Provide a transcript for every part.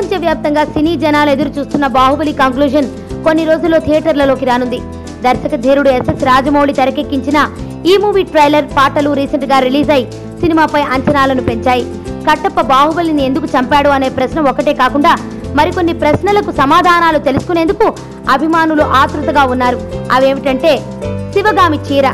ప్రపంచవ్యాప్తంగా సినీ జనాలు ఎదురు చూస్తున్న బాహుబలి కంక్లూజన్ కొన్ని రోజుల్లో థియేటర్లలోకి రానుంది. దర్శక ధీరుడు ఎస్ఎస్ రాజమౌళి తెరకెక్కించిన ఈ మూవీ ట్రైలర్, పాటలు రీసెంట్ గా రిలీజ్ అయి సినిమాపై అంచనాలను పెంచాయి. కట్టప్ప బాహుబలిని ఎందుకు చంపాడు అనే ప్రశ్న ఒకటే కాకుండా మరికొన్ని ప్రశ్నలకు సమాధానాలు తెలుసుకునేందుకు అభిమానులు ఆతృతగా ఉన్నారు. అవేమిటంటే, శివగామి చీర.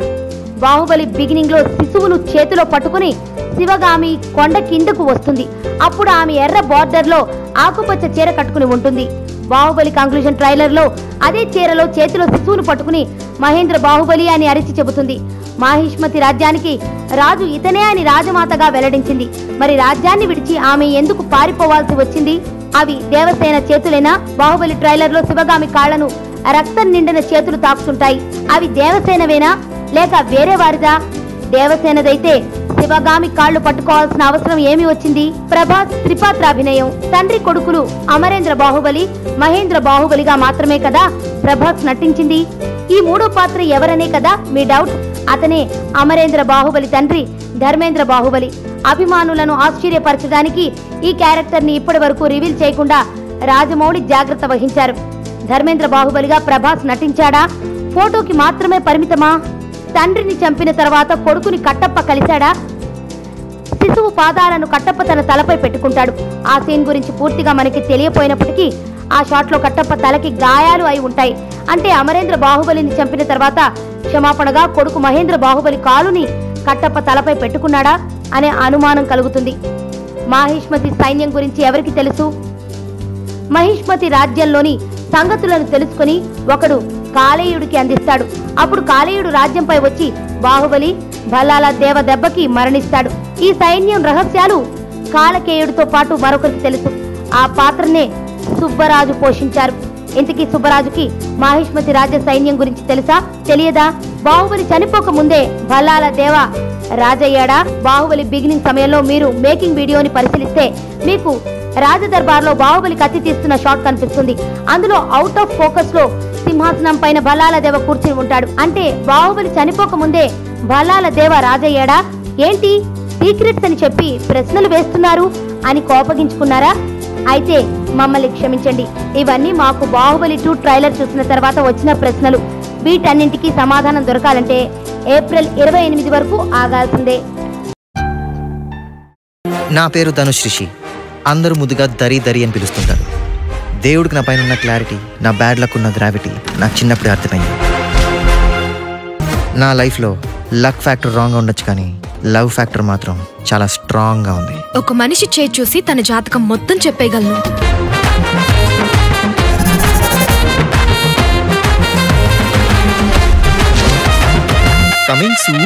బాహుబలి బిగినింగ్ లో శిశువును చేతిలో పట్టుకుని శివగామి కొండ కిందకు వస్తుంది. అప్పుడు ఆమె ఎర్ర బార్డర్ లో ఆకుపచ్చ చీర కట్టుకుని ఉంటుంది. బాహుబలి కంక్లూజన్ ట్రైలర్ లో అదే చీరలో చేతిలో శిశువును పట్టుకుని మహేంద్ర బాహుబలి అని అరిచి చెబుతుంది. మాహిష్మతి రాజ్యానికి రాజు ఇతనే అని రాజమాతగా వెల్లడించింది. మరి రాజ్యాన్ని విడిచి ఆమె ఎందుకు పారిపోవాల్సి వచ్చింది? అవి దేవసేన చేతులేనా? బాహుబలి ట్రైలర్ లో శివగామి కాళ్లను రక్తం నిండిన చేతులు తాకుతుంటాయి. అవి దేవసేనవేనా లేక వేరే వారిదా? దేవసేనదైతే శివగామి కాళ్లు పట్టుకోవాల్సిన అవసరం ఏమి వచ్చింది? ప్రభాస్ త్రిపాత్ర అభినయం. తండ్రి కొడుకులు అమరేంద్ర బాహుబలి, మహేంద్ర బాహుబలిగా మాత్రమే కదా ప్రభాస్ నటించింది. ఈ మూడో పాత్ర ఎవరనే కదా మీ డౌట్. అతనే అమరేంద్ర బాహుబలి తండ్రి ధర్మేంద్ర బాహుబలి. అభిమానులను ఆశ్చర్యపరచడానికి ఈ క్యారెక్టర్ ని ఇప్పటి వరకు రివీల్ చేయకుండా రాజమౌళి జాగ్రత్త వహించారు. ధర్మేంద్ర బాహుబలిగా ప్రభాస్ నటించాడా? ఫోటోకి మాత్రమే పరిమితమా? తండ్రిని చంపిన తర్వాత కొడుకుని కట్టప్ప కలిశాడా? శిశువు పాదాలను కట్టప్ప తన తలపై పెట్టుకుంటాడు. ఆ సీన్ గురించి పూర్తిగా మనకి తెలియపోయినప్పటికీ ఆ షాట్ లో కట్టప్ప తలకి గాయాలు అయి ఉంటాయి. అంటే అమరేంద్ర బాహుబలిని చంపిన తర్వాత క్షమాపణగా కొడుకు మహేంద్ర బాహుబలి కాలుని కట్టప్ప తలపై పెట్టుకున్నాడా అనే అనుమానం కలుగుతుంది. మాహిష్మతి సైన్యం గురించి ఎవరికి తెలుసు? మహిష్మతి రాజ్యంలోని సంగతులను తెలుసుకుని ఒకడు కాలేయుడికి అందిస్తాడు. అప్పుడు కాలేయుడు రాజ్యంపై వచ్చి బాహుబలి భల్లాల దేవ దెబ్బకి మరణిస్తాడు. ఈ సైన్యం రహస్యాలు కాలకేయుడితో పాటు మరొకరికి తెలుసు. ఆ పాత్రనే సుబ్బరాజు పోషించారు. ఇంతకీ సుబ్బరాజుకి మాహిష్మతి రాజ్య సైన్యం గురించి తెలుసా? తెలియదా? బాహుబలి చనిపోక ముందే భల్లాల దేవ రాజయ్యాడా? బాహుబలి బిగినింగ్ సమయంలో మీరు మేకింగ్ వీడియోని పరిశీలిస్తే మీకు రాజదర్బార్లో బాహుబలి కత్తి తీస్తున్న షాట్ కనిపిస్తుంది. అందులో అవుట్ ఆఫ్ ఫోకస్ లో సింహాసనం పైన భల్లాల దేవ కూర్చుని ఉంటాడు. అంటే బాహుబలి చనిపోక ముందే భల్లాల దేవ రాజయ్యాడా? ఏంటి సీక్రెట్స్ అని చెప్పి ప్రశ్నలు వేస్తున్నారు అని కోపగించుకున్నారా? అయితే మమ్మల్ని క్షమించండి. ఇవన్నీ మాకు బాహుబలి 2 ట్రైలర్ చూసిన తర్వాత వచ్చిన ప్రశ్నలు. వీటన్నింటికి సమాధానం దొరకాలంటే ఏప్రిల్ 28 వరకు ఆగాల్సిందే. నా పేరు ధనుష్ రిషి. అందరూ ముద్దుగా దరి దరి అని పిలుస్తుంటారు. దేవుడికి నా పైన ఉన్న క్లారిటీ, నా బ్యాడ్ లక్ ఉన్న గ్రావిటీ నాకు చిన్నప్పుడే అర్థమైంది. నా లైఫ్లో లక్ ఫ్యాక్టర్ రాంగ్గా ఉండొచ్చు, కానీ లవ్ ఫ్యాక్టర్ మాత్రం చాలా స్ట్రాంగ్గా ఉంది. ఒక మనిషి చేయి చూసి తన జాతకం మొత్తం చెప్పేయగలను. Coming soon.